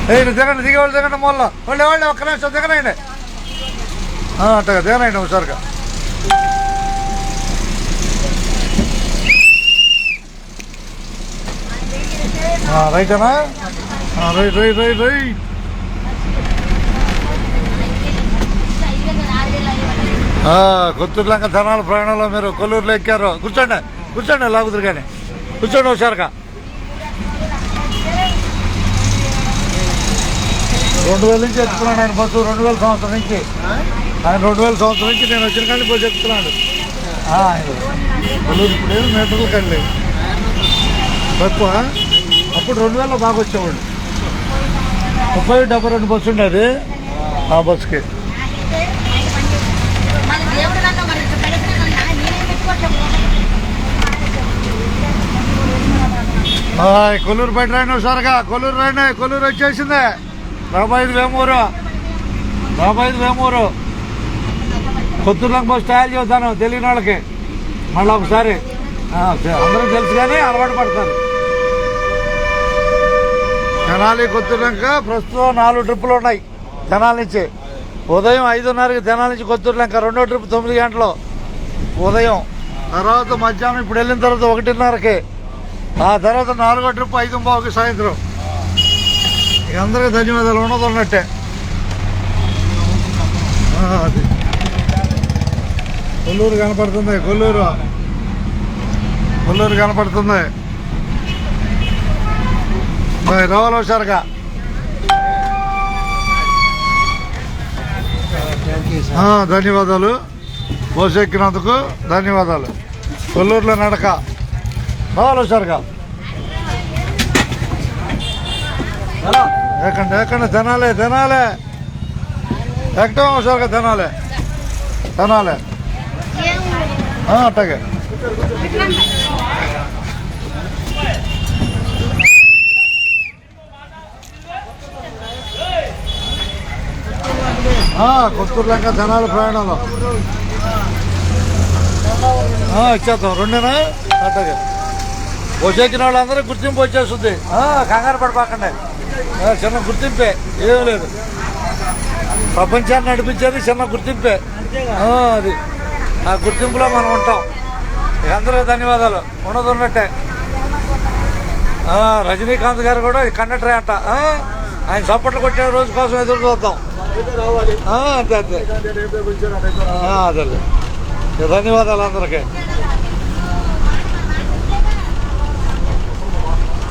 దిగండి దిగేవాళ్ళు దిగండి మొల్ల వాళ్ళు ఒక్క నిమిషం దిగనండి అట్టగా దిగనండి హుషారుగా రైటేనా right right right right Kotturulanka ధనాల ప్రయాణంలో మీరు కొల్లూరులో ఎక్కారు కూర్చోండి కూర్చోండి లాగుతురు కానీ కూర్చోండి హుషారుగా 2000 నుంచి ఎక్కుతున్నాడు ఆయన బస్సు 2000 సంవత్సరం నుంచి ఆయన 2000 సంవత్సరం నుంచి నేను వచ్చిన కానీ బస్సు ఎక్కుతున్నాడు కొల్లూరు ఇప్పుడు ఏమి మీటర్లు కండి తక్కువ అప్పుడు 2000లో బాగా వచ్చేవాడు 30-72 బస్సు ఉండేది ఆ బస్సుకి కొల్లూరు బయట రండి హుషారుగా కొల్లూరు రండి కొల్లూరు వచ్చేసిందే 45 వేమూరు కొత్తూరులోకి బస్ ట్రయల్ చేస్తాను తెలియని వాళ్ళకి మళ్ళీ ఒకసారి అందరూ తెలుసు కానీ అలవాటు పడతారు తెనాలి కొత్తూరులంక ప్రస్తుతం 4 ట్రిప్పులు ఉన్నాయి తెనాలి నుంచి ఉదయం 5:30కి తెనాలి నుంచి కొత్తూరులంక 2వ ట్రిప్ 9 గంటలు ఉదయం తర్వాత మధ్యాహ్నం ఇప్పుడు వెళ్ళిన తర్వాత 1:30కి ఆ తర్వాత 4వ ట్రిప్ 5:15కి సాయంత్రం ఇక అందరికీ ధన్యవాదాలు ఉన్నది ఉన్నట్టే అది కొల్లూరు కనపడుతుంది కొల్లూరు కనపడుతుంది రావాలి హుషారుగా ధన్యవాదాలు బస్సు ఎక్కినందుకు ధన్యవాదాలు కొల్లూరులో నడక రావాలి హుషారుగా ఎక్కండి తినాలి ఎక్కడం హుషారుగా తినాలి అట్టగే కొత్తూరులంక తెనాలి ప్రయాణంలో ఇచ్చేద్దాం 2 అట్టగే బస్సు ఎక్కిన వాళ్ళందరూ గుర్తింపు వచ్చేస్తుంది కంగారు పడిపోకండి చిన్న గుర్తింపే ఏం లేదు ప్రపంచాన్ని నడిపించేది చిన్న గుర్తింపే అది ఆ గుర్తింపులో మనం ఉంటాం ఇక అందరూ ధన్యవాదాలు ఉన్నది ఉన్నట్టే రజనీకాంత్ గారు కూడా కండక్టరే అంట ఆయన సపోర్ట్లు కొట్టే రోజు కోసం ఎదురు చూద్దాం అంతే అదే ధన్యవాదాలు అందరికీ